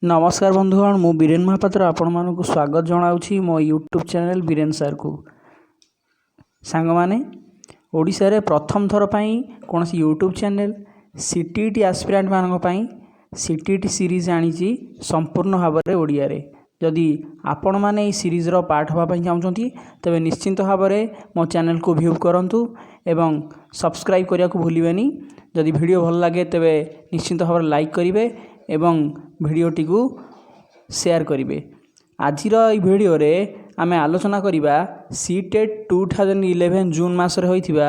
नमस्कार बंधुगण मु बीरेन महापात्र आपण मानक स्वागत जनाऊँगी मो यूट्यूब चैनल बीरेन सार को सांग माने ओडिशा रे प्रथम थर पई कौन यूट्यूब चैनल सीटीटी एस्पिरेंट मानक पई सीटीटी सीरीज आनी संपूर्ण भाव में ओडिया रे जदि आपण माने सीरीज रो पार्ट होबा पई चाहउछंती तबे निश्चिंत भाव में मो चैनल को व्यू करंतु एवं सब्सक्राइब करिया को भूलिबेनी। जदि वीडियो भल लगे तबे निश्चिंत भाव में लाइक करिवे एवं भिडियोटी को शेयर करेंगे। आज भिडियो रे आमे आलोचना करिबा सीटेट 2011 जून मासरे होइथिबा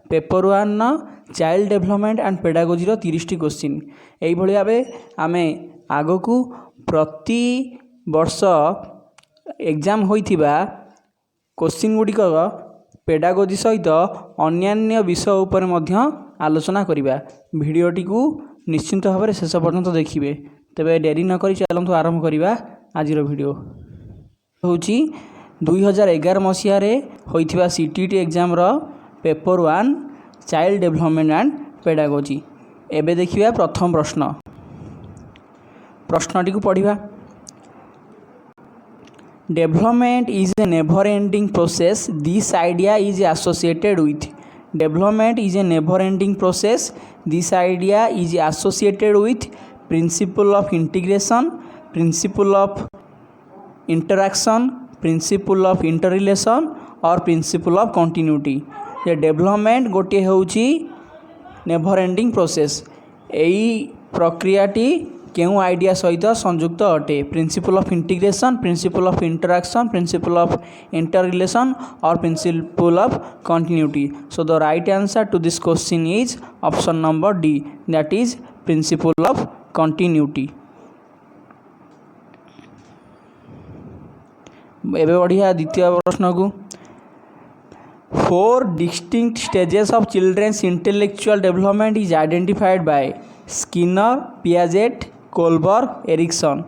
paper 1 child development and pedagogy 30 टी क्वेश्चन। एई भली भाबे आमे आगो को प्रति वर्ष एग्जाम होइथिबा क्वेश्चन गुडिक पेडागोजी सहित अन्यान्य विषय उपर मध्य आलोचना करिबा। भिडियोटी को निश्चिंत भाव में शेष पर्यंत देखिए। तेबे डेरी नक चलतु आरंभ करवा। आज वीडियो हूँ 2011 मसीह होइथिबा सीटीटी एग्जाम रो paper 1 child development and pedagogy. एबे देखिबा प्रथम प्रश्नटी को पढ़िबा। Development is a never ending process this idea is associated with. Development is a never-ending process. This idea is associated with principle of integration, principle of interaction, principle of interrelation और principle of continuity। ये development गोटे होउची never-ending process। एई प्रक्रियाटी केउ idea सहित संयुक्त अटे। Principle of integration, principle of interaction, principle of interrelation और principle of continuity. So the right answer to this question is option number D, that is principle of continuity. एबे बढ़िया द्वितीय प्रश्न को। 4 distinct stages of children's intellectual development is identified by Skinner, Piaget, Kohlberg, Erikson.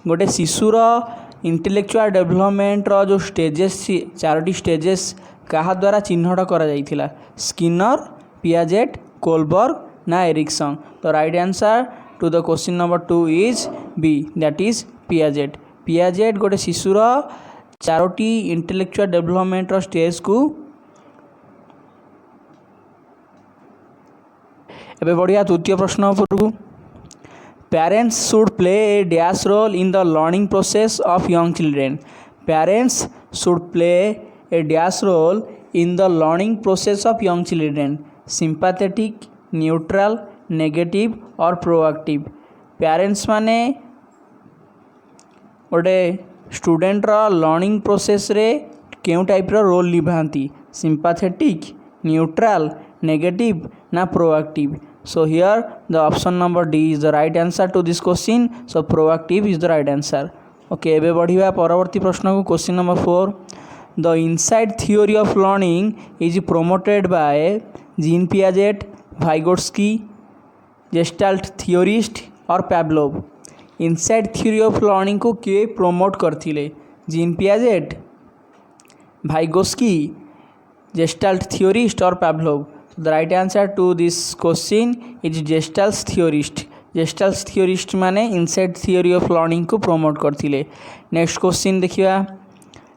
गोटे शिशुर intellectual development रो जो stages 4टी stages कहा द्वारा चिन्हट करा जाइथिला? स्किनर, पियाजेट, कोलबर्ग ना एरिक्सन। तो right answer to the question number 2 is B, that is Piaget. Piaget गोटे शिशुर 4टी इंटेलेक्चुअल डेवलपमेंट रो स्टेज को। एबे बढ़िया तृतीय प्रश्न उपर को। Parents should play a dash role in the learning process of young children. Parents should play a dash role in the learning process of young children. Sympathetic, neutral, negative और proactive। Parents माने गोटे student रो learning process रे केउ type रो role निभांती? Sympathetic, neutral, negative ना proactive. So here the option number D is the right answer to this question. So proactive is the right answer. Okay, एबे बढ़िया परवर्ती प्रश्न को। Question number 4। The insight theory of learning is promoted by Jean Piaget, Vygotsky, Gestalt theorist और Pavlov। insight theory of learning को के promote करथिले? Gene Piaget, Vygotsky, Gestalt theorist और Pavlov। The right answer to this question is Gestalt theorist। Gestalt theorist माने insight theory of learning को promote करथिले। Next question देखिया।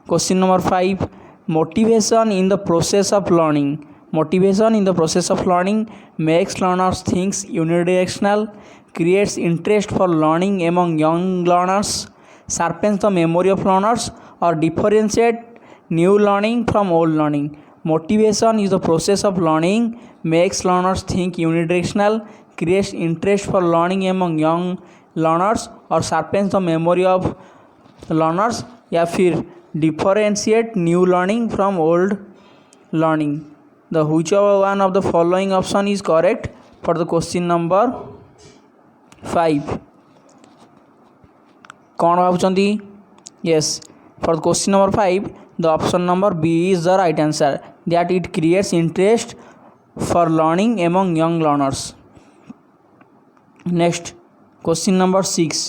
Question number 5। Motivation in the process of learning. Motivation in the process of learning makes learners thinks unidirectional, creates interest for learning among young learners, sharpens the memory of learners और differentiate new learning from old learning. Motivation is the process of learning, makes learners think unidirectional, creates interest for learning among young learners और sharpens the memory of learners या फिर differentiate new learning from old learning। The which one of the following option is correct for the question number 5? कौन भावुଛନ୍ତି? Yes, for the question number 5 the option number B is the right answer, that it creates interest for learning among young learners। Next question number 6।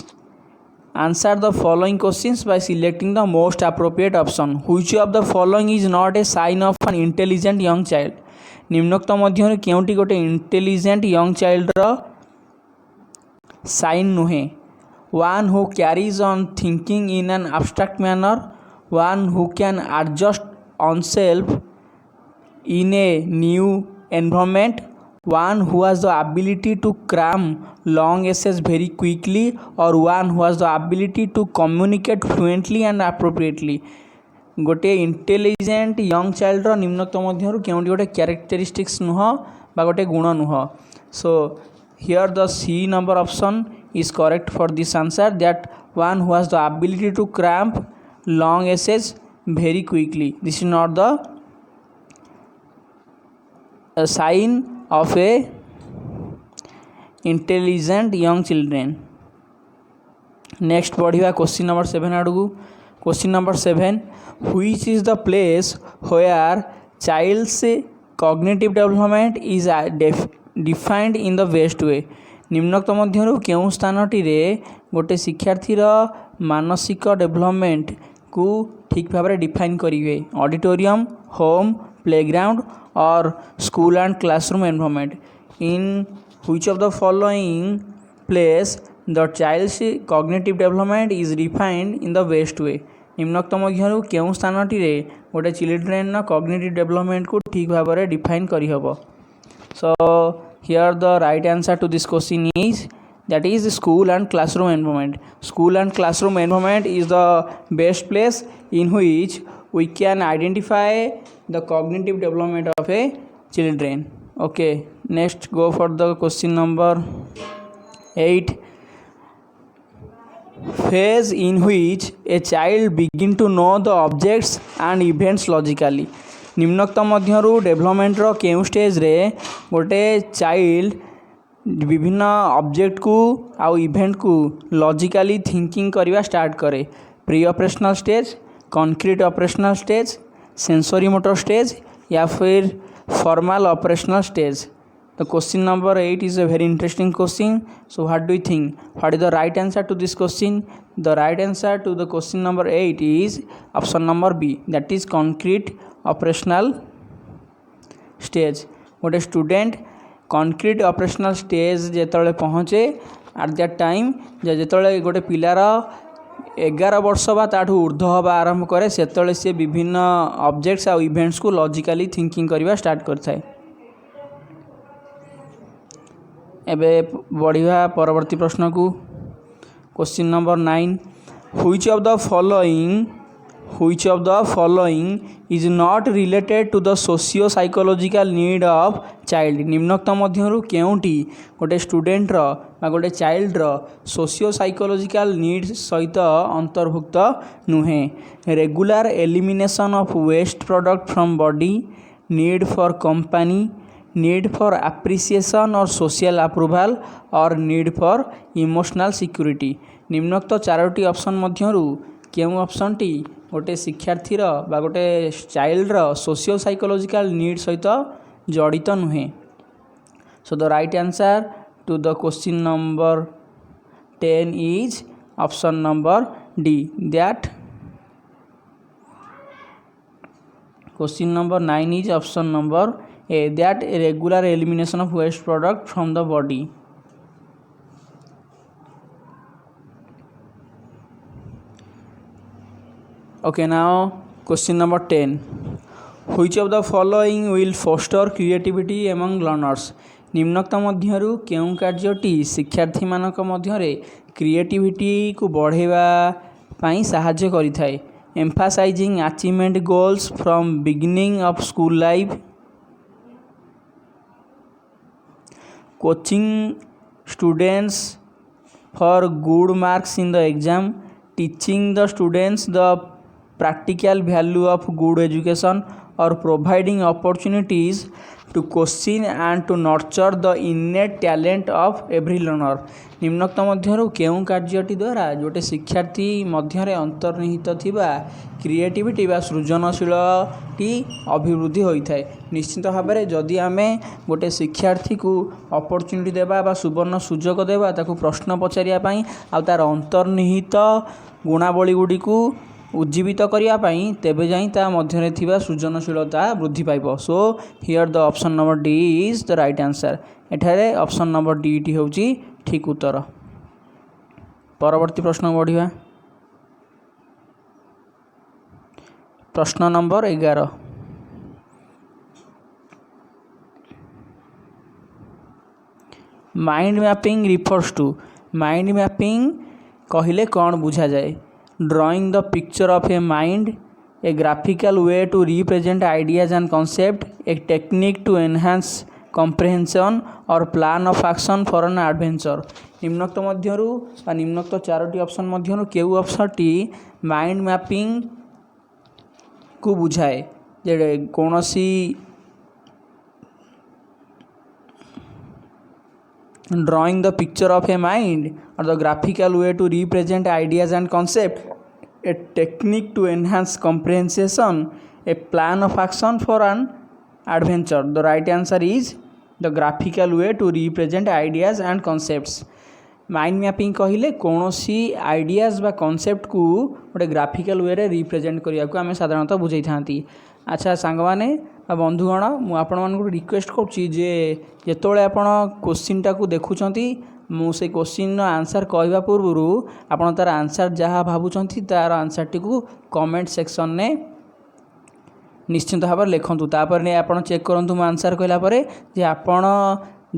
answer the following questions by selecting the most appropriate option। which of the following is not a sign of an intelligent young child? निम्नोक्त मध्य केउंटी गोटे intelligent young child रो sign नुहे? one who carries on thinking in an abstract manner, one who can adjust oneself in a new environment, one who has the ability to cram long essays very quickly, or one who has the ability to communicate fluently and appropriately. गोटे intelligent young child निम्नोक्त मध्यरु केउंटी गोटे characteristics नुह बा गोटे गुण नुह. So here the C number option is correct for this answer, that one who has the ability to cramp long essays very quickly. This is not the sign of a intelligent young children. Next पढ़िया question number 7 आड़ू. Question number 7, which is the place where child's cognitive development is defined in the best way. निम्नोक्त मध्यरु केउं स्थानटी रे गोटे शिक्षार्थीर मानसिक development को ठीक भाव में डिफाइन करेंगे. ऑडिटोरियम, होम, प्लेग्राउंड और school and classroom environment. In which of the following place the child's cognitive development is defined in the best way. निम्नोक्त मध्यरु केउं स्थानटी रे गोटे चिल्ड्रेन कॉग्निटिव डेभलपमेंट को ठीक भाव में डिफाइन करिहबो. So here the right answer to this question is, that is school and classroom environment. School and classroom environment is the best place in which we can identify the cognitive development of a children. Okay, next go for the question number 8. Phase in which a child begin to know the objects and events logically. निम्नोक्त मध्यरु development रो केउ stage रे गोटे child विभिन्न object को आउ event को लॉजिकली थिंकिंग करवा स्टार्ट करे. Pre operational stage, concrete operational stage, sensory motor stage या फिर formal operational stage. The question number 8 is a very interesting question. So what do you think? What is the right answer to this question? The right answer to the question number 8 is option number B, that is concrete operational stage. गोटे student concrete operational stage जेतले पहुँचे at that time जेतले गोटे पिलार 11 वर्ष बा ताठू ऊर्ध्व हवा आरंभ करे सेतले से विभिन्न ऑब्जेक्ट्स आ इवेंट्स को लॉजिकली थिंकिंग करवा स्टार्ट करथाय. एबे बढ़िया परवर्ती प्रश्न को. Question number 9, which of the following is not related to the socio psychological need of child. निम्नोक्त मध्यरु केउंटी गोटे स्टूडेंट रो बा गोटे चाइल्ड रो सोशियो साइकोलॉजिकल नीड्स सहित अंतर्भुक्त नुहे. Regular elimination of waste product from body, need for company, need for appreciation और सोशल अप्रूवल और नीड फॉर इमोशनल सिक्योरिटी. निम्नोक्त चारोटी ऑप्शन मध्यरु केउं ऑप्शन टी गोटे शिक्षार्थीर बा गोटे चाइल्डर सोशियो साइकोलॉजिकल नीड सहित जड़ित नुहे. So the right answer to the question number 10 is option number D, that question number 9 is option number A, that regular elimination of waste product from the body. Okay, now question number 10. Which of the following will foster creativity among learners? निम्नोक्त मध्यरु केउं कार्यटी शिक्षार्थी मानक मध्यरे creativity को बढ़ेवा पाई सहाय्य करिथाय. Emphasizing achievement goals from beginning of school life, coaching students for good marks in the exam, teaching the students the practical value of good education, or providing opportunities to question and to nurture the innate talent of every learner. निम्नोक्त मध्यरु केउं कार्यटी द्वारा जोटे शिक्षार्थी मध्यरे अंतर्निहित थिबा creativity बा सृजनशीलटी अभिवृद्धि होइथाय. निश्चित भाव में जदि आमे गोटे शिक्षार्थी को अपॉर्चुनिटी देबा बा सुवर्ण सुजोग देबा ताकू प्रश्न पचारिया पई आ तार अंतर्निहित गुणावली गुडी को उज्जीवित करने तेबे जाई ता मध्यरे थिबा सृजनशीलता वृद्धि पाइब. So here the option number D is the right answer. एठारे ऑप्शन नंबर डी टी होची ठीक उत्तर. परवर्ती प्रश्न बढ़िया। प्रश्न नंबर 11। Mind mapping refers to. Mind mapping कहले कौन बुझा जाए? Drawing the picture of a mind, a graphical way to represent ideas and concept, a technique to enhance comprehension और plan of action for an adventure. निम्नोक्त मध्यरु बा निम्नोक्त चारोटी ऑप्शन मध्यरु केउ ऑप्शनटी माइंड मैपिंग को बुझाए? जे कौनसी drawing the picture of a mind or the graphical way to represent ideas and concept, a technique to enhance comprehension, a plan of action for an adventure. The right answer is the graphical way to represent ideas and concepts. Mind mapping कहले कौन सी ideas बा concept को गोटे graphical वे रे represent करिया को आमे साधारणतः बुझाई थांती। अच्छा सांगवाने बंधुगण मुझे रिक्वेस्ट करुच्ची जे जितेबाला आपण क्वेश्चन टाक देखुंट मुझे क्वेश्चन आंसर कहवा पूर्व आपड़ तार आंसर जहाँ भावुं तार आंसर टी कमेंट सेक्शन ने निश्चिंत भाव लिखतु। तापर आप चेक करूँ मो आंसर कहला जे आपण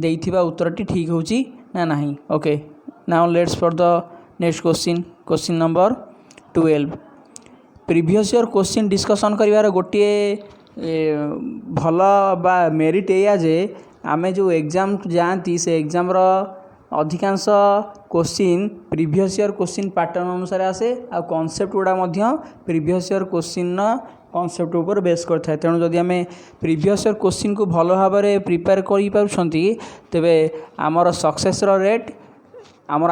देइथिबा उत्तरटी ठीक होची ना नहीं। Okay, now let's for the next question. Question number 12। Previous year question discussion करिवार गोटे भल बा मेरिट या जे आमे जो एग्जाम जाती से एग्जाम अधिकांश question previous year question pattern अनुसार आसे आ कॉन्सेप्ट गुड़ा प्रीवियस ईयर क्वेश्चन कॉन्सेप्ट ऊपर बेस करता है। तेणु जदि आम प्रीवियस ईयर क्वेश्चन को भल भाव में प्रिपेयर करें तेबे आमर सक्सेस रेट आमर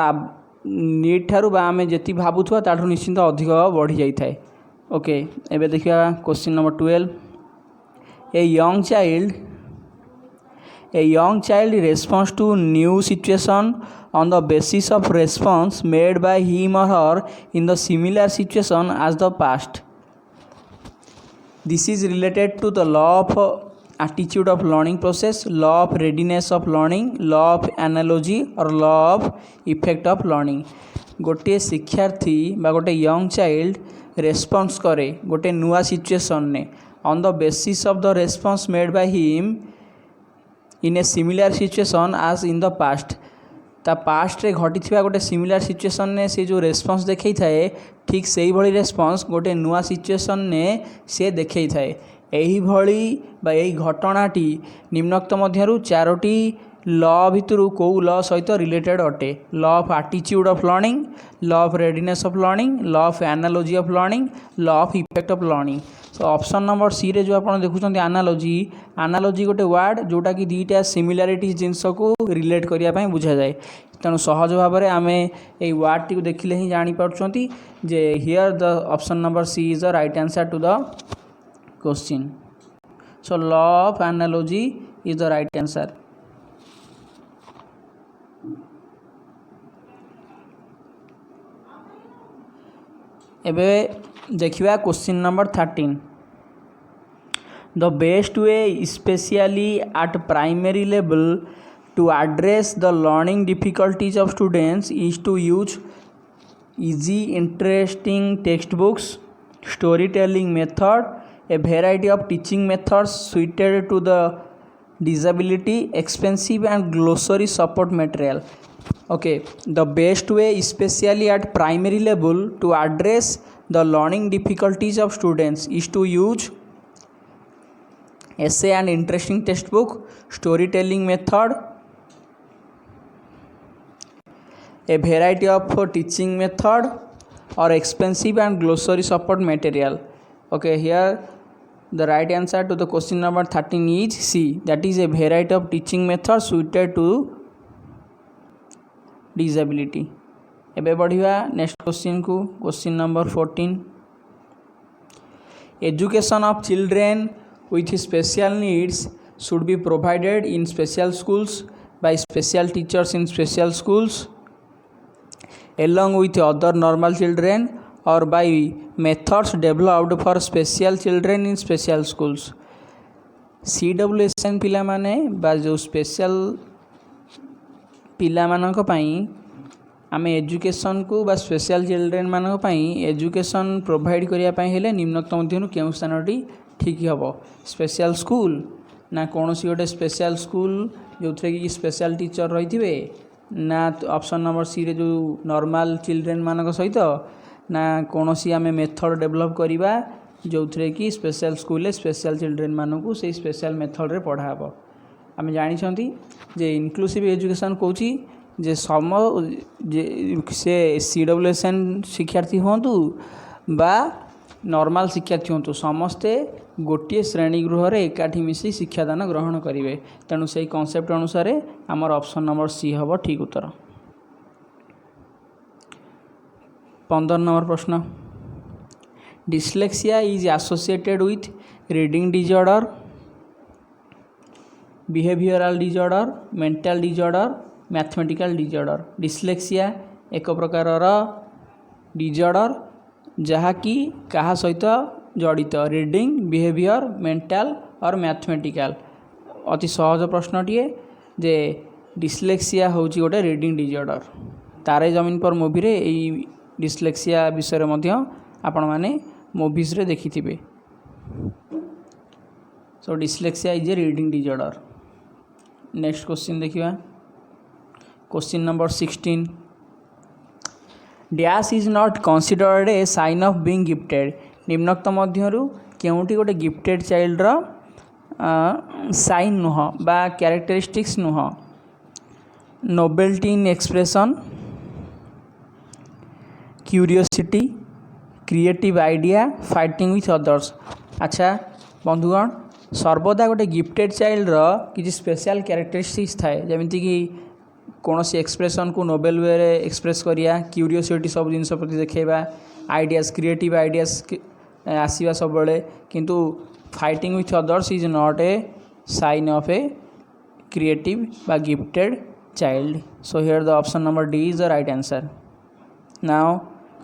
नीट ठारू बा आमे जेति भावुथुआ ताठू निश्चिंत अधिक बढ़ी जाए। ओके, एबे देखिया question number 12। A young child responds to new situation on the basis of response made by him or her in the similar situation as the past. This is related to the law of attitude of learning process, law of readiness of learning, law of analogy or law of effect of learning. गोटे शिक्षार्थी बा गोटे young child response करे गोटे नुआ situation ने on the basis of the response made by him in a similar situation आज in the past. ता पास्ट रे घटी थिबा गोटे सिमिलर सिचुएशन ने से जो रेस्पॉन्स देखई थाए ठीक सही भली रेस्पॉन्स गोटे नुआ सिचुएशन ने से देखई थाए। एही भली बा एही घटनाटी निम्नोक्त मध्यरु चारोटी लॉ भितर कौ लॉ सहित रिलेटेड अटे? Law of attitude of learning, law of readiness of learning, law of analogy of learning, law of effect of learning. So option number C रे जो आप देखुं एनालॉजी गोटे वर्ड जोटा कि दुईटा सिमिलारिटी जिनस को रिलेट करने बुझा जाए। तेणु सहज भाव में आम ये वर्ड टी देखिले ही जापी जे here the option number C is the right answer to the question. So law of analogy is the right answer. एबे देखिए question number 13। The best way specially at primary level to address the learning difficulties of students is to use easy interesting textbooks, storytelling method, a variety of teaching methods suited to the disability, expensive and glossary support material. Okay, the best way especially at primary level to address the learning difficulties of students is to use essay and interesting textbook, storytelling method, a variety of teaching method or expensive and glossary support material. Okay, here the right answer to the question number 13 is C, that is a variety of teaching method suited to disability. एबे बढ़िया next question को। Question number 14। Education of children with special needs should be provided in special schools by special teachers in special schools along with other normal children or by methods developed for special children in special schools. CWSN पिला माने बा जो special पिला मानक पई आम education को बा स्पेशल चिल्ड्रेन मान एजुकेशन प्रोवाइड करने हेले निम्नोक्त मध्यरु केउं स्थानटी ठीक हम स्पेशल स्कूल ना कौन सी गोटे स्पेशल स्कूल जो थे कि स्पेशल टीचर रही थे ना ऑप्शन नंबर सी रे जो नॉर्मल चिल्ड्रेन मान सहित ना कौन सी आम मेथड डेवलप करवा जो थे कि स्पेशल स्कूल स्पेशल चिल्ड्रेन मानू से स्पेशल मेथड रे पढ़ाब आम जानी जे इनक्लूसिव एजुकेशन कौन जे सम से CWSN शिक्षार्थी हूँ बा नॉर्मल शिक्षार्थी हूँ समस्ते गोटे श्रेणी गृह रे एकाठी मिसी शिक्षादान ग्रहण करेंगे तेणु से कॉन्सेप्ट अनुसार आमर ऑप्शन नंबर सी हम ठीक उत्तर 15 नंबर प्रश्न dyslexia is associated with reading disorder behavioural disorder mental disorder mathematical disorder dyslexia एक प्रकार डिजॉर्डर जहाँकि क्या सहित जड़ित रीडिंग बिहेवियर मेंटल और मैथमेटिकल अति सहज प्रश्नटीए जे डिस्लेक्सिया हूँ गोटे रीडिंग डिजॉर्डर तारे जमीन पर मूवी रे यही डिस्लेक्सिया विषय में आपण मैंने मूवीज रे देखि थिबे so dyslexia is a reading disorder next question देखिए question number 16 dash is not considered a sign of being gifted निम्नोक्त मध्यरु केउंटी गोटे गिफ्टेड चाइल्ड रो साइन नुह बा कैरेक्टरिस्टिक्स नुह nobility in expression curiosity creative idea fighting with others अच्छा बंधुगण सर्वदा गोटे गिफ्टेड चाइल्ड रो किसी स्पेशल कैरेक्टरिस्टिक्स थाए जमीती कि कौन सी एक्सप्रेशन को नोबेल वे एक्सप्रेस करिया क्यूरियोसिटी सब जिन प्रति देखा आइडियाज क्रिएटिव आइडियाज आसवा सब बड़े किंतु fighting with others is not a sign of a creative बा gifted child so here the option number D is the right answer now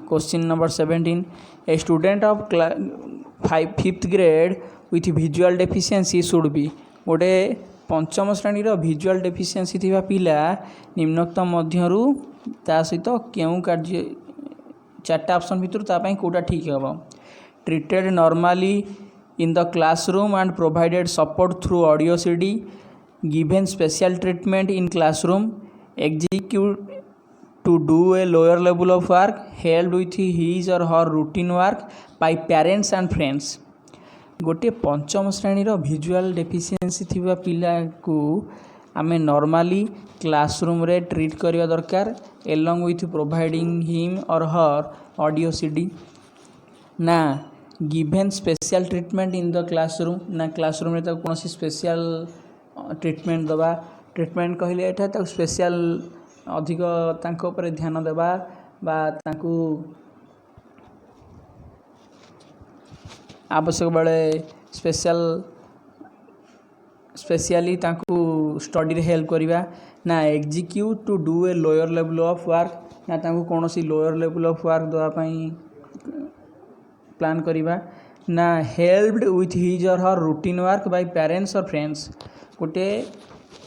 question number 17 a student of 5th grade with visual deficiency should be गोटे पंचम श्रेणी visual deficiency थिबा पिला निम्नोक्त मध्यरु ता सहित केउं कार्य चार्टा option भितर तापाई कोटा ठीक हम treated normally in the classroom and provided support through audio CD given special treatment in classroom execute to do a lower level of work helped with his or her routine work by parents and friends गोटे पंचम श्रेणी visual deficiency थिबा पिला को आमे normally classroom रे treat करवा दरकार एलोंग विथ प्रोवाइडिंग हिम और हर ऑडियो CD ना given special treatment in the classroom ना क्लासरूम रे तो कौन स्पेशल ट्रीटमेंट दबा ट्रीटमेंट कहले एटा तो स्पेशल अधिक तांको पर ध्यान देवा बा तांको आवश्यक बेले स्पेशली तांको स्टडी रे हेल्प करवा ना execute to do a lower level of work ना तांको कौन सी लोअर लेवल ऑफ वर्क देवाई प्लान करवा ना हेल्प्ड विथ हिज और her routine work by parents और फ्रेंड्स गोटे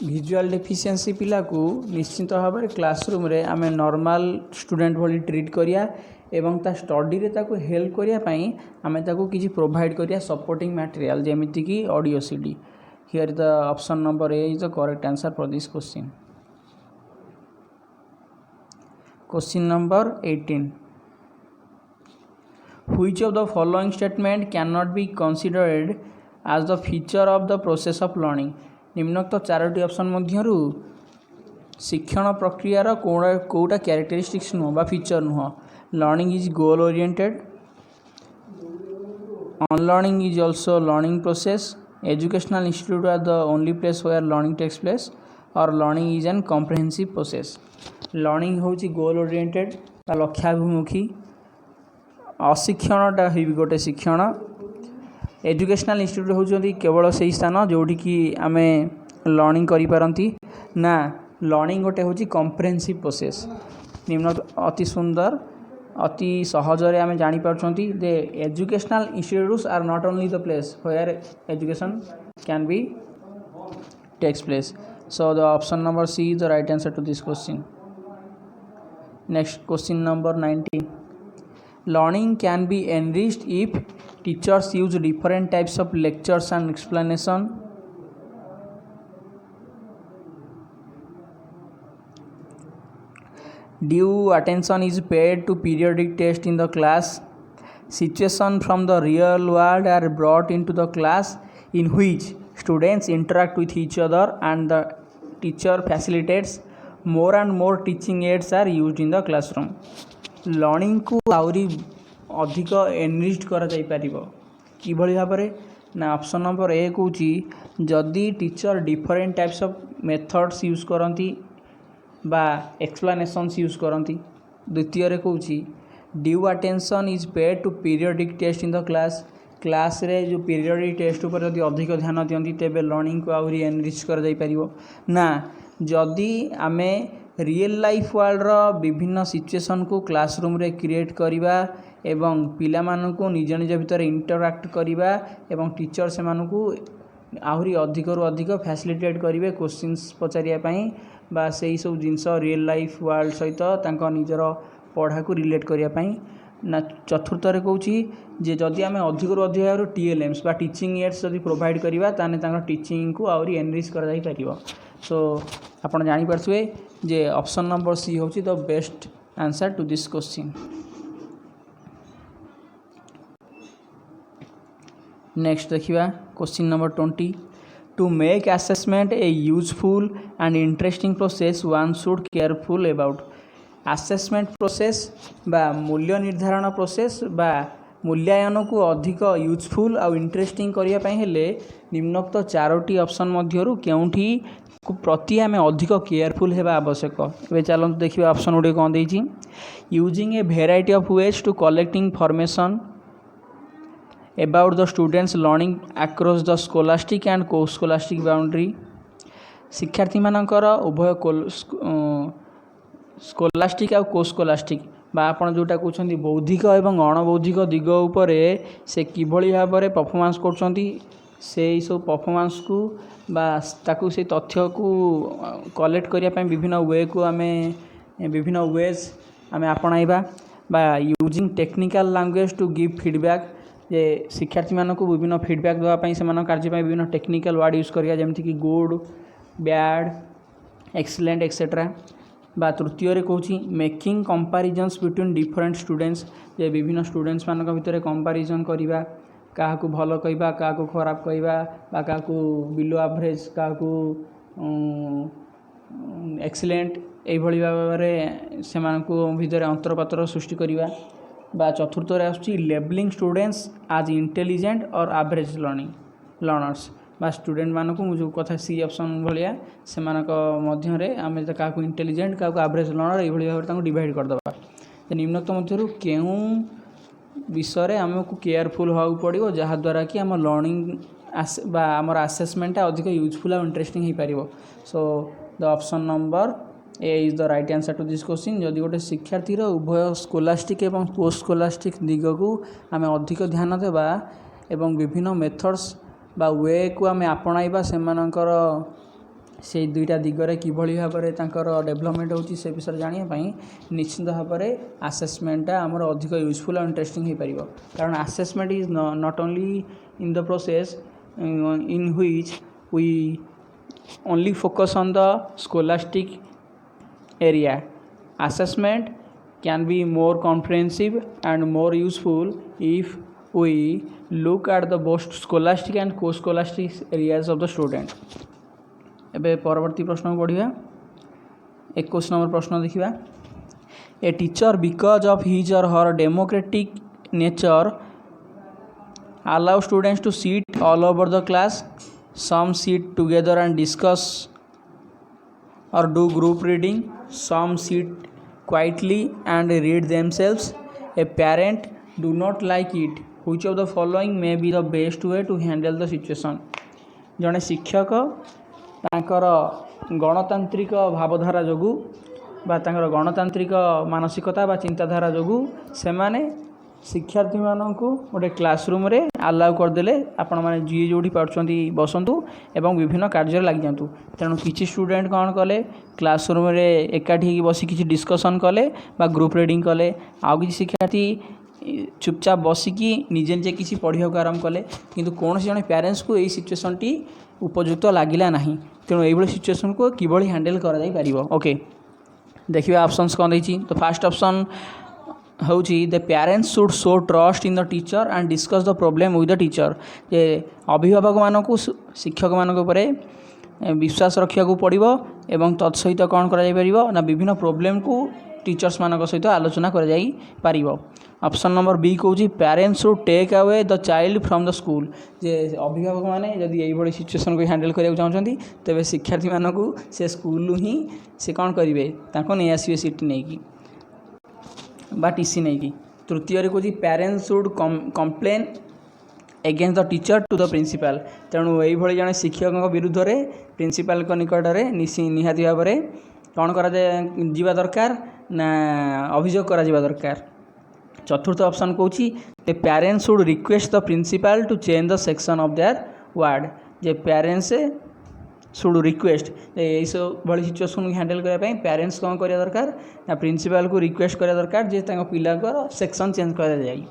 विजुअल डेफिशिएंसी पिला को निश्चित भाव में क्लासरूम रे आमे नॉर्मल स्टूडेंट भली ट्रीट करिया एवं ता स्टडी रे ताको हेल्प करिया पई आमे ताको किछि प्रोवाइड करिया सपोर्टिंग मटेरियल जेमिति कि audio CD here the option number A is the correct answer for this question question number 18 which of the following statement can not be considered as the feature of the process of learning निम्नोक्त चारोटी option मध्यरु शिक्षण प्रक्रियार कोटा characteristics नुह बा feature नुह learning is goal oriented unlearning is also learning process educational institute are the only place where learning takes place और learning is an comprehensive process learning हूँ गोल ओरिएंटेड बा लक्ष्याभिमुखी अशिक्षणटा ही गोटे शिक्षण एजुकेशनल इंस्टीट्यूट होती केवल से स्थान जोटी कि आम लर्निंग करी ना लर्निंग गोटे हूँ कम्प्रेहेंसिव प्रोसेस निम्न अति सुंदर अति सहजरे आम जापर the educational institutes are not only the place where education can be takes place so the option number C is the right answer to this question Next question number 19. Learning can be enriched if teachers use different types of lectures and explanation. Due attention is paid to periodic tests in the class. Situations from the real world are brought into the class in which students interact with each other and the teacher facilitates. More and more teaching aids are used in the classroom. Learning को आउरी अधिक enriched करा जाई परिबो किभଳି भाबरे ना option number A कहूची जदि teacher different types of methods use करती बा एक्सप्लेनेशंस यूज करती द्वितीय रे कहूची due attention is paid to periodic test in the class रे जो पीरियडिक टेस्ट ऊपर यदि अधिक ध्यान दियंती तेबे लर्निंग को आउरी एनरिच करा जाई परिबो ना जदि आमे रियल लाइफ वर्ल्ड रो विभिन्न सिचुएशन को क्लासरूम रे क्रिएट करिबा एवं पिला मानकु निज निज भितर इंटरैक्ट करिबा एवं टीचर से मानकु आहुरी अधिक रु अधिक फैसिलिटेट करिवे क्वेश्चंस पचारिया पई बा सेही सब जिंस रियल लाइफ वर्ल्ड सहित तांको निजर पढ़ा को रिलेट करिया पई ना चतुर्थ रे कहूची जे जदि आमे अधिक रु अधिक टीएलएम्स बा टीचिंग एड्स जदि प्रोवाइड करिबा ताने तांको टीचिंग को आहुरी एनरिच करा जाई परिबो सो आपण जानि परसुए जे ऑप्शन नंबर सी होची the best answer to this question. Next देखिबा question number 20. To make assessment a useful and interesting process one should careful about. Assessment process बा मूल्य निर्धारण प्रोसेस बा मूल्यांकन को अधिक यूजफुल और इंटरेस्टिंग करिया पई हेले निम्नोक्त चारोटी ऑप्शन मध्यरु केउठी प्रति आम अधिक केयरफुल हेबा आवश्यक. ए चलते देखिए ऑप्शन गुड़े कौन देछि using a variety of ways to collect information about the students learning across the scholastic and co scholastic boundary. शिक्षार्थी मानकर उभय स्कोलास्टिक और को स्कोलास्टिक बा आपण जोटा कहते बौद्धिक एवं अणबौद्धिक दिग उपरे से किभଳି भाव परफॉर्मेंस करछंती से सब परफॉर्मेंस को बा ताकू से तथ्य को कलेक्ट करिया पई विभिन्न वे को आमे विभिन्न वेज आमे आपणाइबा बा using technical language to give feedback जे शिक्षार्थी मानक विभिन्न फीडबैक देवा पई सेमान कार्य पई विभिन्न टेक्निकल वर्ड यूज करिया जेमति कि गुड बैड एक्सीलेंट एक्सेट्रा. बा तृतीय रे कहूची making comparisons between different students जे विभिन्न स्टूडेंट्स मानक भितर कंपैरिजन करिबा क्या भल कहवा क्या खराब कहवा बा क्या बिलो एवरेज क्या एक्सीलेंट यही भाव से भितर अंतरपातर सृष्टि करवा. बा चतुर्थ रे आसुची लेबलिंग स्टूडेंट्स आज इंटेलिजेंट और एवरेज लर्नर्स बा स्टूडेंट मानक जो कथा सी ऑप्शन भाया से आम क्या इंटेलिजेंट क्या एवरेज लर्नर ये भाव डिवाइड करदे. निम्नोक्त मध्य क्यों विषय आमको केयरफुल होगा पड़ो जहाद्वारा कि आम लर्निंग आमर आसेसमेंटा अधिक यूजफुल और इंटरेस्टिंग हो पार. So the option number A is the right answer to this question. जदि गोटे शिक्षार्थी उभय स्कोलास्टिक एवं पोस्ट स्कोलास्टिक दिग को आम अधिक ध्यान देवा एवं विभिन्न मेथड्स बा वे को आम आपणाइबा सेमानकर से दुईटा दिगरे किभଳି भाବରେ तांकर डेभलपमेंट होची से विषय जानिया पई निश्चित भाବରେ असेसमेंटा हमर अधिक यूजफुल और इंटरेस्टिंग हो पारिबो. कारण assessment is not only in the process in which we only focus on the scholastic area. Assessment can be more comprehensive and more useful if we look at the both scholastic and co-scholastic areas of the student. एबे परवर्ती प्रश्न को पढ़िया 21 number प्रश्न देखिबा. A teacher because of his और her democratic nature allow students to sit all over the class. Some sit together and discuss or do group reading. Some sit quietly and read themselves. A parent do not like it. Which of the following may be the best way to handle the situation? जड़े शिक्षक तांकर गणतांत्रिक भावधारा जोगु बा तांकर गणतांत्रिक मानसिकता बा चिंताधारा जोगु से माने शिक्षार्थी मानू गोटे क्लासरूम रे अलाउ करदे आपण मैंने जी जो पार्टी बसतु एवं विभिन्न कार्य लग जातु। तेणु किसी स्टूडेंट कौन कले क्लासरूम रे एकाठी बस किसी डिस्कसन कले बा ग्रुप रीडिंग कले, आउ किसी शिक्षार्थी चुपचाप बसिकी निजे निजे किसी पढ़ा को आरंभ कले, किंतु कौन जड़े पेरेंट्स को यही सिचुएसन टी उपयुक्त लगिला ना। तेणु ये सिचुएसन को किभली हैंडल कर ओके देखिए ऑप्शंस कौन देती। तो फास्ट ऑप्शन हूँ the parents should show trust in the teacher and discuss the problem with the teacher. जे अभिभावक मानक शिक्षक मानक उपरे विश्वास रखा पड़ो एवं तत्सहित कौन कर विभिन्न प्रॉब्लम को टीचर्स मानक सहित आलोचना कर। ऑप्शन नंबर बी कौन parents should take away the child from the school. जे अभिभावक मैंने जदि यही सिचुएसन को हैंडल करने चाहते तेरे शिक्षार्थी मानक से स्कूल ही से कौन करेंगे नहीं आसवे सीटी नहीं बा टीसी नहीं। तृतीय कौन parents should complain against the teacher to the principal. तेणु यही जड़े शिक्षक विरुद्ध में प्रिंसिपल निकट में निहाती भाव में कौन कर दरकार ना अभियोग कर दरकार। चतुर्थ ऑप्शन कौन the parents should request the principal to change the section of their ward. जे पेरेंट्स शुड रिक्वेस्ट यही सब भाई सिचुएसन हैंडल करने पेरेंट्स कौन कर दरकार ना प्रिंसिपल को रिक्वेस्ट कर दरकार जे पिला सेक्शन चेंज कर जाए।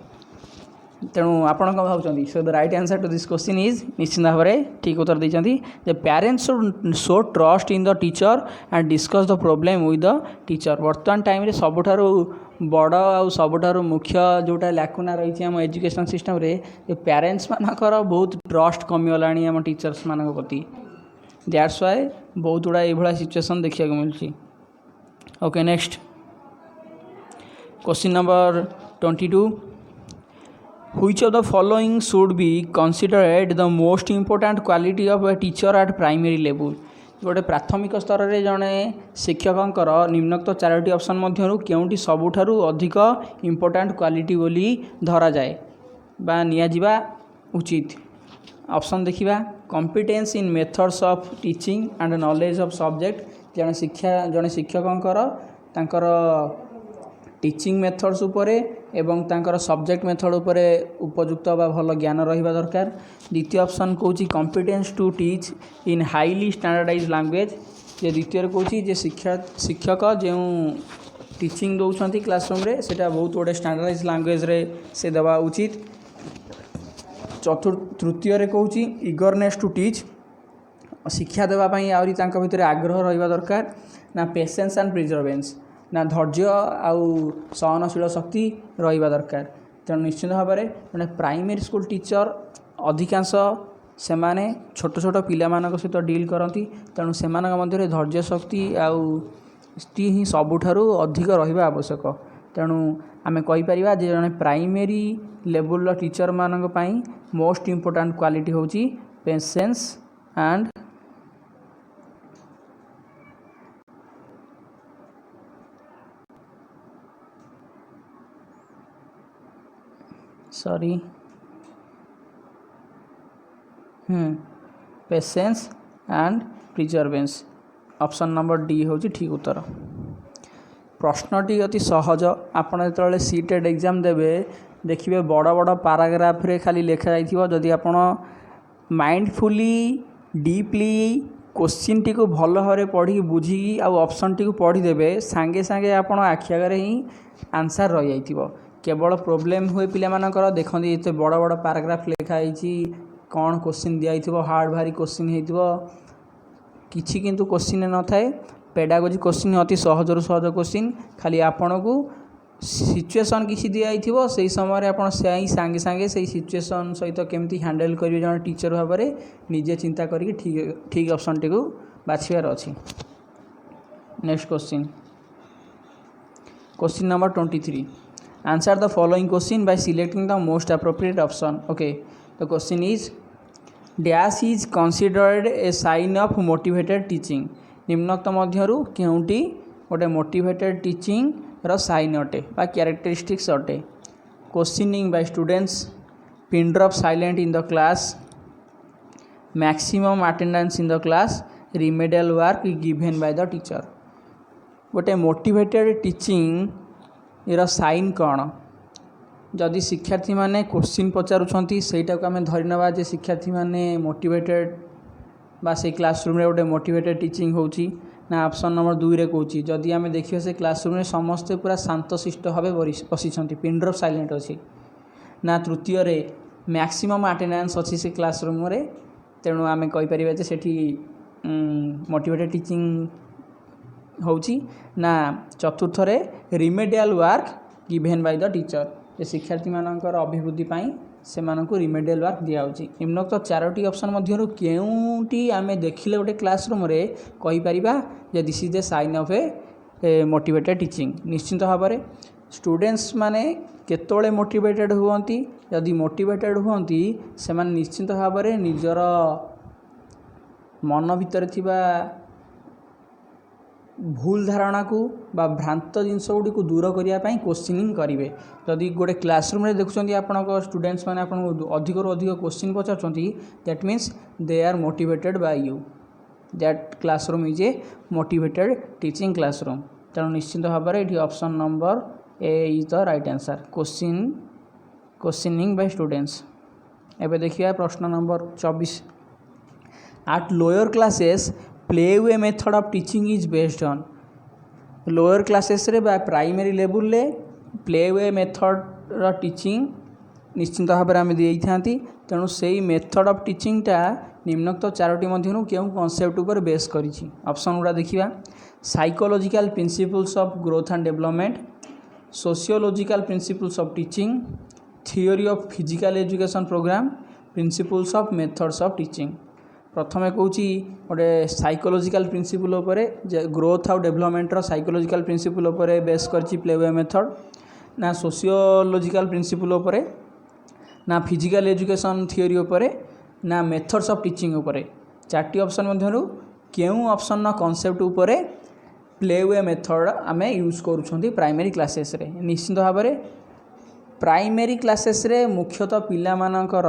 तेणु आपड़ कौन भावुं so the right answer to this question is निश्चित भाव में ठीक उत्तर देते जे parents should show trust in the teacher and discuss the problem with the teacher. वर्तमान टाइम रे सबुठारु बड़ आ सबुठारु मुख्य जोटा लैकुना रही आम एजुकेशन सिस्टम रे पेरेंट्स मानकर बहुत ट्रस्ट कमीगला आम टीचर्स मान प्रति। दैट्स वाई बहुत गुड़ा ये सिचुएसन देखा मिलूँ। Okay next question number 22 Which of the following should be considered the most important quality of a teacher at primary level। गोटे प्राथमिक स्तर में जड़े शिक्षकर निम्नोक्त चारोटी ऑप्शन मध्य केउटी सबुठारु अधिक इम्पोर्टाट क्वालिटी बोली धरा जाए बा निया उचित। ऑप्शन देखिबा competence in methods of teaching and knowledge of subject. जड़े शिक्षकर तांकर टीचिंग मेथड्स उपरे एवं तांकर सब्जेक्ट मेथड उपरे उपयुक्त बा भल ज्ञान रहिबा दरकार। द्वितीय ऑप्शन कौची competence to teach in highly standardise language. जे द्वितीय कौची जे शिक्षक जो टीचिंग दौरान क्लासरूम रे सेटा बहुत गोटे स्टैंडर्डाइज लैंग्वेज रे से देवा उचित। तृतीय कौची इगरनेस टू टीच शिक्षा देवाई आहरी तांका भितर आग्रह रहिबा दरकार ना पेशेंस एंड प्रिजर्वेंस ना धैर्य आउ सहनशील शक्ति रहिबा दरकार। तेणु निश्चित भाव में जड़े प्राइमरी स्कूल टीचर अधिकांश से माने छोट छोट पिला सहित डील करती। तेणु से धैर्य शक्ति आउटी ही सबुठारु अधिक रहिबा आवश्यक। तेणु आमे कहीपर जे जड़े प्राइमरी लेवल टीचर मानक पई मोस्ट इम्पोर्टाट क्वालिटी होची patience and patience and प्रिजर्वेंस। Option number D हूँ ठीक उत्तर। प्रश्नटी अति सहज। आपड़ जो सीटेड एग्जाम देवे देखिए बड़ बड़ पाराग्राफ रे खाली लिखा जाइथिबो। जदि आपण माइंडफुली डीपली क्वेश्चन टी को भल भाव पढ़ी बुझी आ ऑप्शन टी को पढ़ीदेवे सांगे सांगे आपण आखि आगे ही आंसर रही जाइथिबो। केवल प्रोब्लेम हुए पिलामानकर देखते ये बड़ बड़ पाराग्राफ लिखाई कौन क्वेश्चन दिखाई हार्ड भारी क्वेश्चन हो किसी किंतु क्वेश्चन न थाए। पेडागोजी क्वेश्चन अति सहजर सहज क्वेश्चन खाली आपण को सिचुएसन किसी दिखाई से समय आप सांगे सांगे से सिचुएसन सहित केमती हैंडल करेंगे जन टीचर भाव में निजे चिंता करके ठीक ठीक ऑप्शन टी को बाछिबार अच्छी। Next question number 23 answer the following question by selecting the most appropriate option. Okay the question is dash is considered a sign of motivated teaching. निम्नोक्त मध्यरु केउंटी गोटे मोटिवेटेड टीचिंग रो साइन अटे बा कैरेक्टरिस्टिक्स अटे। Questioning by students, pin drop silent in the class, maximum attendance in the class, remedial work given by the teacher. गोटे motivated teaching इर साइन कौन जदि शिक्षार्थी माने क्वेश्चन पचारुछंती सेटाको आमे धरि नबा जे शिक्षार्थी माने मोटिवेटेड बा से क्लासरूम रे गोटे मोटिवेटेड टीचिंग होउची ना ऑप्शन नंबर 2 रे कहूची जदि आमे देखियो से क्लासरूम रे समस्त पूरा शांतशिष्ट भाबे बसिछंती पिन ड्रॉप साइलेंट अछि ना तृतीय रे मैक्सिमम अटेंडेंस अछि से क्लासरूम रे तेणु आमे कहि परिबा जे सेठी मोटिवेटेड टीचिंग होउची ना चतुर्थ रे remedial work given by the teacher जे शिक्षार्थी मानकर अभिवृद्धि पाई से मानकु रिमेडियल वर्क दिया होउची निम्नोक्त चारोटी ऑप्शन मध्यरु केउटी आमे देखिले गोटे क्लासरूम रे कहि परिबा जे this is the sign of a motivated teaching निश्चित भाव में स्टूडेंट्स माने केतोले मोटिवेटेड हुअंती यदि मोटिवेटेड हुअंती से माने निश्चित भाव में निजर मन भितर थिबा भूल धारणा को बा भ्रांत जिनस गुडी को दूर करिया पई क्वेश्चनिंग करिवे जदि गोटे क्लासरूम रे देखुछंती आपनक स्टूडेंट्स माने आपन अधिक रो अधिक क्वेश्चन पचारछंती that means they are motivated by you that classroom is a motivated teaching classroom तेणु निश्चित भाव में ये option number A is the right answer questioning by students. एबे देखिया प्रश्न नंबर 24 at lower classes play way method of teaching is based on lower classes रे बा प्राइमरी लेवल ले प्ले वे मेथड रो टीचिंग निश्चित भाव में आम दी था तेणु से मेथड ऑफ टीचिंग टा निम्नोक्त चारोटी मध्यरु केउ कॉन्सेप्ट ऊपर बेस करिछि ऑप्शन गुडा देखिबा psychological principles of growth and development sociological principles of teaching theory of physical education program principles of methods of teaching प्रथमे कहूँ गोटे साइकोलॉजिकल प्रिंसिपल उपरे ग्रोथ आउ डेवलपमेंट रो साइकोलॉजिकल प्रिंसिपल उपरे बेस करछि प्लेवे मेथड ना सोशियोलॉजिकल प्रिंसिपल उपरे ना फिजिकल एजुकेशन थियोरी उपरे ना मेथड्स ऑफ टीचिंग उपरे चारटी ऑप्शन मध्यरु केउ ऑप्शन ना कांसेप्ट उपरे प्लेवे मेथड आमे यूज करूछंती प्राइमरी क्लासेस रे निश्चित भाव में प्राइमरी क्लासेस रे मुख्यतः पिला मानकर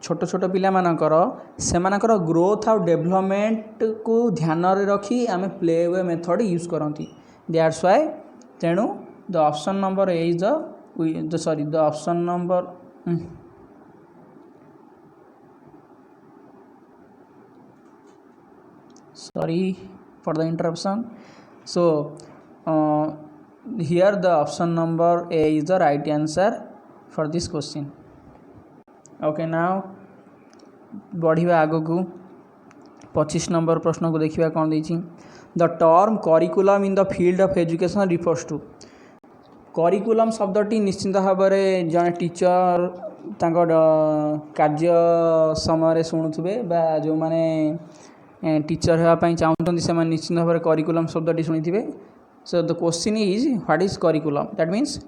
छोट छोट पिला मानकर सेमानकर ग्रोथ और डेवलपमेंट को ध्यान रे रखी आमे प्लेवे मेथड यूज करती दैट्स व्हाई तेणु the option number A is the option number sorry for the interruption so here the option number A is the right answer for this question okay now बढ़िया आग को 25 number प्रश्न को देखिए कौन देछि the term curriculum in the field of education refers to curriculum शब्दटी निश्चित भाव में जड़े टीचर कार्य समय शुणुवे बा जो माने टीचर होगापी चाहते से निश्चित भाव में करिकुलम शब्दटी शुणी so the question is what is curriculum that means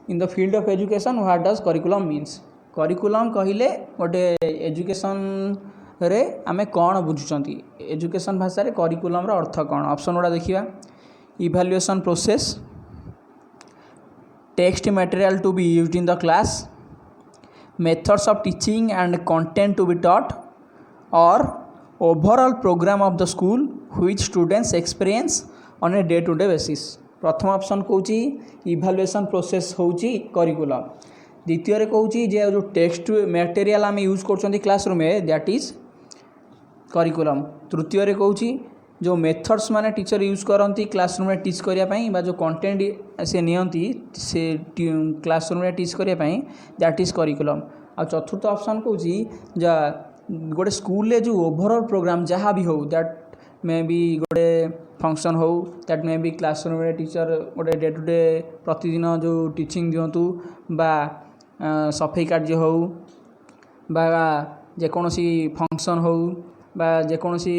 in the field of education what does curriculum means curriculum कहले गोटे एजुकेशन रे आमे कौन बुझुचंती एजुकेशन भाषा रे करिकुलम रो अर्थ कौन ऑप्शन गुडा देखिबा evaluation process text material to be used in the class methods of teaching and content to be taught और overall programme of the school which students experience on a day to day basis प्रथम option कहूँ evaluation process होउची curriculum द्वितीय कहूँ जे जो text material आम use कर क्लासरूम में दैट इज करिकुलम तृतीय कहूँ जो मेथड्स माने टीचर यूज करती क्लासरूम में टीच करने बा जो कंटेंट से नियंती से क्लासरूम में टीच करने दैट इज करिकुलम आ चतुर्थ ऑप्शन कहूँ जा गोटे स्कूल जो ओवरऑल प्रोग्राम जहाँ भी हो दैट मे बी गोटे फंक्शन हो दैट मे बी क्लासरूम में टीचर गोटे डे टू डे प्रतिदिन जो टीचिंग दिंतु बा सफाई कार्य हो बा जेकोसी फंक्शन हो बा जेकोसी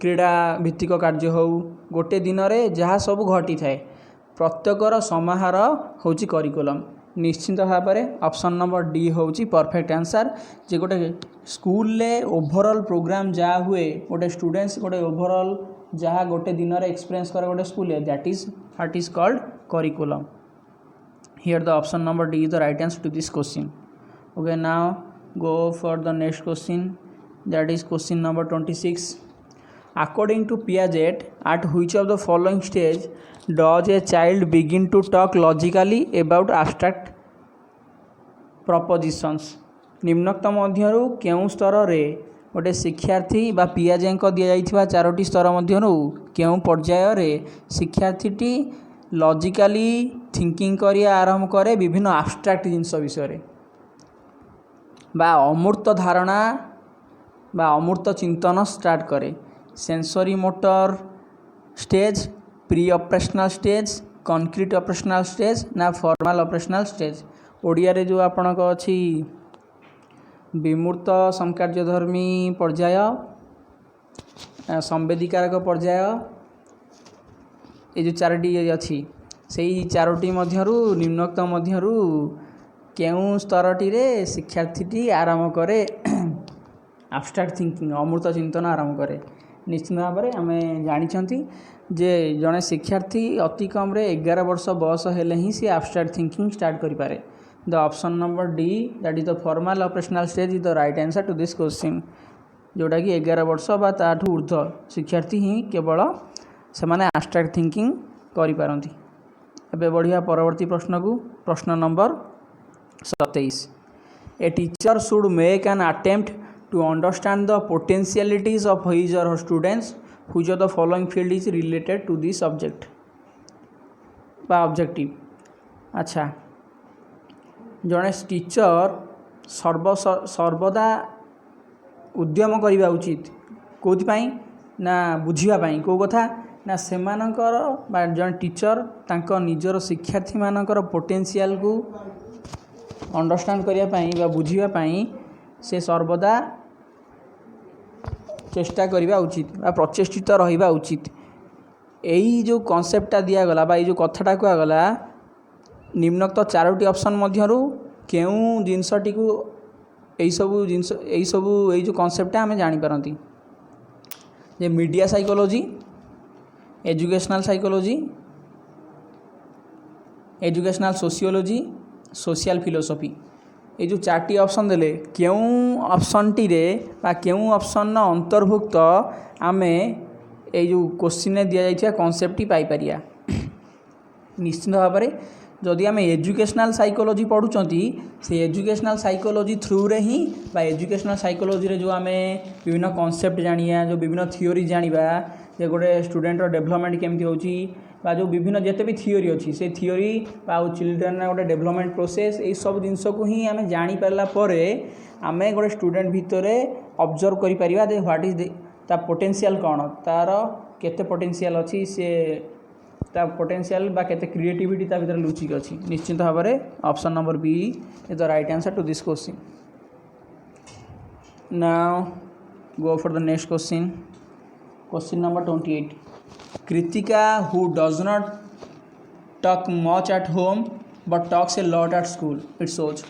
क्रीड़ा भित्तिक कार्य हो गोटे दिन रे जहाँ सब घटी थाए प्रत्येकर समाहार होची करिकुलम निश्चित भाव में ऑप्शन नंबर डी होची परफेक्ट आंसर जे गोटे स्कूल ले ओवरऑल प्रोग्राम जहाँ हुए गोटे स्टूडेंट्स गोटे ओवरऑल जहाँ गोटे दिन रे एक्सपीरियंस करे गोटे school that is what is called curriculum here the option number D is the right answer to this question okay now go for the next question that is question number 26 according to Piaget at which of the following stage does a child begin to talk logically about abstract propositions निम्नोक्त मध्यरु केउं स्तर रे गोटे शिक्षार्थी बा पियाजेंक दिया जाइथिबा चारोटी स्तर मध्यरु केउं पर्याय रे शिक्षार्थीटी लॉजिकली थिंकिंग करिया आरंभ करे विभिन्न आब्स्ट्रैक्ट जिनिस विषय बा अमूर्त धारणा बा अमूर्त चिंतन स्टार्ट करे sensory motor stage pre operational stage concrete operational stage ना फॉर्मल ऑपरेशनल स्टेज ओडिया रे जो आपणक अछि विमूर्त संकार्यधर्मी पर्याय संवेदिकारक पर्याय ये जो चारोटी अच्छी से चारोटी मध्यरु निम्नोक्त मध्यरु केउं स्तरटी रे शिक्षार्थीटी आरंभ करे आब्स्ट्रैक्ट थिंकिंग अमूर्त चिंतन आरंभ करे निश्चित भाव में आम जानी जे जड़े शिक्षार्थी अति कम रे 11 वर्ष बयस हेले ही सी आब्स्ट्रैक्ट थिंकिंग स्टार्ट करि पारे the option number D that is the formal operational stage is the right answer to this question जोटा कि 11 वर्ष बा ताठू ऊर्ध्व शिक्षार्थी ही केवल से माने आब्स्ट्रैक्ट थिंकिंग करि पारंती। एबे बढ़िया परवर्ती प्रश्न को प्रश्न number 27 a teacher should make an attempt to understand the potentialities of his और her students which of the following field is related to this subject बा ऑब्जेक्टिव। अच्छा जड़े टीचर सर्वदा उद्यम करवा उचित कौपाई ना बुझापी कौ कथा ना सेमानकर बा जड़े टीचर तांको निजर शिक्षार्थी मानकर पोटेंशियल को अंडरस्टैंड करने बा बुझापी से सर्वदा चेष्टा करवा उचित बा प्रचेषित रहा उचित। यही जो कॉन्सेप्टटा दिगला बा जो कथाटा कहगला निम्नोक्त चारोटी ऑप्शन मध्यरु केउं जिनसटी को यही सबू जो कॉन्सेप्टटा आम जानीपारती जे media psychology educational psychology educational sociology social philosophy ये जो चार्टी ऑप्शन देले केउं ऑप्शन टी रे बा केउं ऑप्शन अंतर्भुक्त आमे ये जो क्वेश्चन दिया जाइछा कॉन्सेप्ट पाई परिया निश्चित भाव में जदि आम एजुकेशनल साइकोलॉजी पढ़ुचंती से एजुकेशनल साइकोलॉजी थ्रू रे ही बा एजुकेशनल साइकोलॉजी रे जो आम विभिन्न कॉन्सेप्ट जानिया जो विभिन्न थियोरी जानिबा जे गोटे स्टूडेंट डेवलपमेंट केमती होची बा जो विभिन्न जिते भी थियोरी अच्छी से थियोरी बा चिल्ड्रेन गोटे डेवलपमेंट प्रोसेस ये सब जिनस को ही आम जानीपारा आम गोटे स्टूडेंट भितर ऑब्जर्व करि परिबा दे व्हाट इज ता पोटेंशियल कौन तार केते पोटेंशियल अच्छी से ता पोटेंशियल बा केते क्रिएटिविटी ता भीतर लुचिक अच्छी निश्चित भाव में option number B is the right answer to this question. Now go for the next question question number 28 Kritika who does not talk much at home but talks a lot at school it shows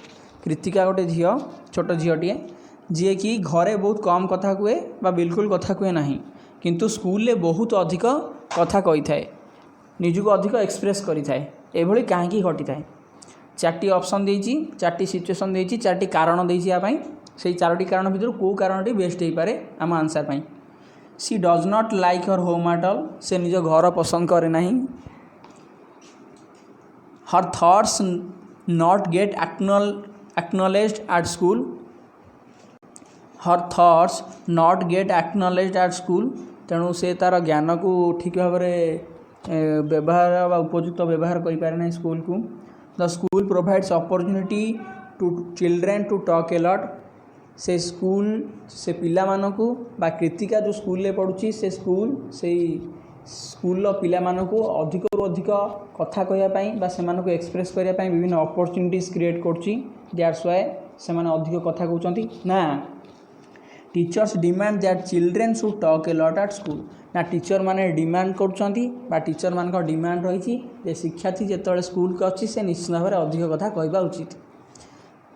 Kritika गोटे झील छोट झीटे जी कि घरे बहुत कम कथा कहे बा बिल्कुल कथा कहे ना किंतु स्कूल ले बहुत अधिक कथा कही थाए निजको अधिक एक्सप्रेस करि थाए एभली कहीं घटी थाए चार्टी ऑप्शन देती चार्टी सिचुएशन देती चार्टी कारण देती से चारोटी कारण भर कौ कारणटी बेस्ट हो पारे आम आंसर पाई she does not like her home at all से निज घर पसंद करे ना her thoughts not get acknowledged at school her thoughts not get acknowledged at school तेणु से तार ज्ञान को ठीक भाव में व्यवहार व उपयुक्त व्यवहार करें स्कूल को the school provides opportunity to children to talk a lot से स्कूल से पिला मानकु बा कृतिका जो स्कूल ले पढ़ुची से स्कूल पिला मानकु अधिक रु अधिक कथा कहवाई बा से मानकु एक्सप्रेस करने विभिन्न अपॉर्चुनिटीज क्रिएट करछि दैट्स व्हाई से माने अधिक कथा कहउचंती ना teachers demand that children should talk a lot at school ना टीचर माने डिमांड करछंती बा टीचर मान का डिमांड रही जे शिक्षार्थी जेतବେଳେ स्कूल को अच्छी से निश्चित भाव में अधिक कथा कहवा उचित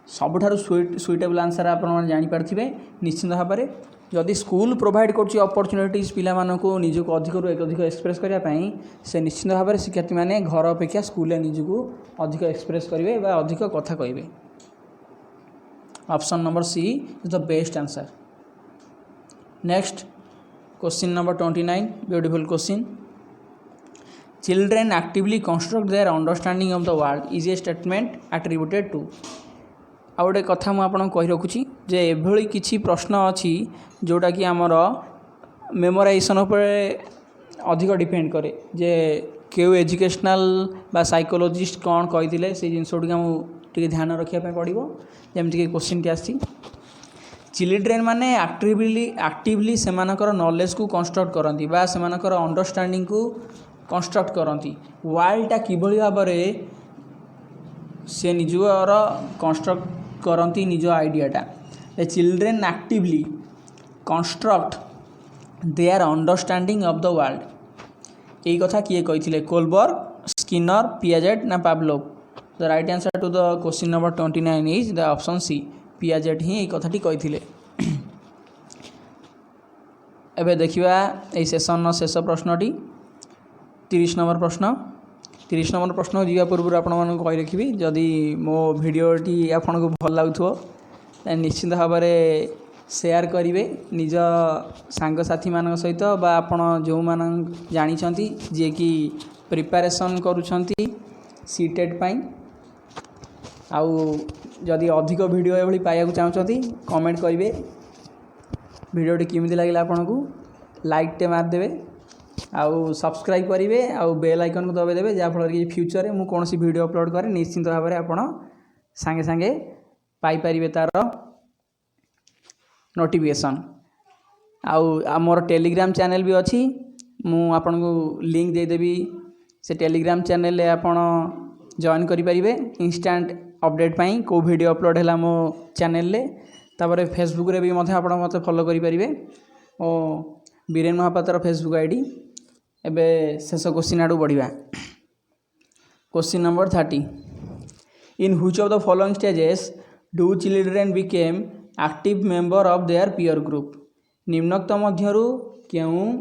सबुठारु सुइटेबल आंसर आप जानीपारे निश्चित भाव में जदि स्कूल प्रोवाइड करछि अपॉर्चुनिटीज पिला मानकु निजको अधिक रु अधिक एक्सप्रेस करने से निश्चित भाव में शिक्षार्थी माने घर अपेक्षा स्कूल निजको अधिक एक्सप्रेस करेंगे बा अधिक कथा कहे option number C is the best answer. Next question number 29 beautiful question children actively construct their understanding of the world is a statement attributed to आ गोटे कथा मुझे कही रखुची जे एभली किछि प्रश्न अच्छी जोटा कि आमर मेमोराइजेशन उपर अधिक डिपेंड करे जे क्यों एजुकेशनल बा साइकोलोजिस्ट कौन कही से जिनस टी ध्यान रखापी पड़ो जमीक क्वेश्चन टी आसी चिल्ड्रेन माने एक्टिवली सेमानकर नॉलेज को कंस्ट्रक्ट करती बा सेमानकर अंडरस्टैंडिंग को कंस्ट्रक्ट करती वाइल्डटा किभली भाव से निजर कंस्ट्रक्ट करती निज आइडियाटा children actively construct their understanding of the world यही कथा किए कही कोलबर्ग स्किनर पियाजेट ना Pavlov the right answer to the question number 29 is the option C Piaget ही कथाटी कही एबे देखिबा ए सेशन शेष प्रश्नटी 30 नंबर प्रश्न 30 नंबर प्रश्न जीवा पूर्व आपण मानक कही रखी जदि मो भिडियोटी आपन को भल लागुथो निश्चित भाव में शेयर करेंगे निज सांगसाथी मान सहित बा आपण जो मान जानी जे कि प्रिपरेशन करुछंती सीटेट पाई आउ जदि अधिक वीडियो एभली पाइबा चाहते कमेंट करेंगे वीडियोटी केमिति लागला आपन को लाइक टे मारदेवे आउ सब्सक्राइब करेंगे आउ बेल आइकन को दबाई देवे जहाँफल कि फ्यूचर में कौन सी वीडियो अपलोड करे निश्चिंत भाव में आपड़ सांगे सांगे पाइपर तार नोटिफिकेशन आउ मोर टेलीग्राम चैनल भी अच्छी मु आपन को लिंक देदेवी से टेलीग्राम चैनल ले आपन जॉइन करेंगे इंस्टांट अपडेट पाई को वीडियो अपलोड है मो चैनल ले तापर फेसबुक रे भी मते आपन मते फॉलो करेंगे और बीरेन महापात्र फेसबुक आईडी एबे शेष क्वेश्चन आड़ू बढ़िया question number 30 in which of the following stages do children became active member of their peer group निम्नोक्त मध्यरु केउं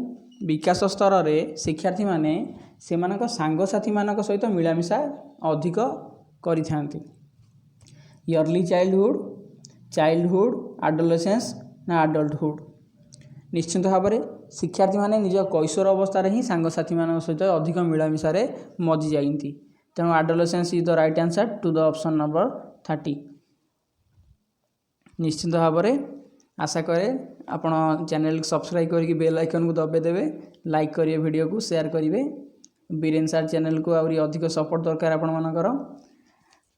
विकास स्तर रे शिक्षार्थी माने सेमानक सांगसाथी मानक सहित मिलामिशा अधिक करिथांती इयरली चाइल्डहुड एडोलेसेंस ना एडल्टहुड निश्चित भाव में शिक्षार्थी माने निज कैशोर अवस्था ही सांगसाथी मान सहित अधिक मिलामिशा मजी जाती तेणु adolescence is the right answer to the option number 30 निश्चित भाव में आशा करे आपण चैनल को सब्सक्राइब करके बेल आइकन को दबाई देवे लाइक करिए वीडियो को शेयर करेंगे बीरेन सार चैनल को आहुरी अधिक सपोर्ट दरकार आपण मानकर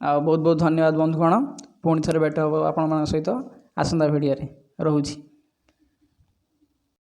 बहुत बहुत धन्यवाद बंधुगण पुणी थे भेट हम आपण सहित आसंता भिडियो रोची।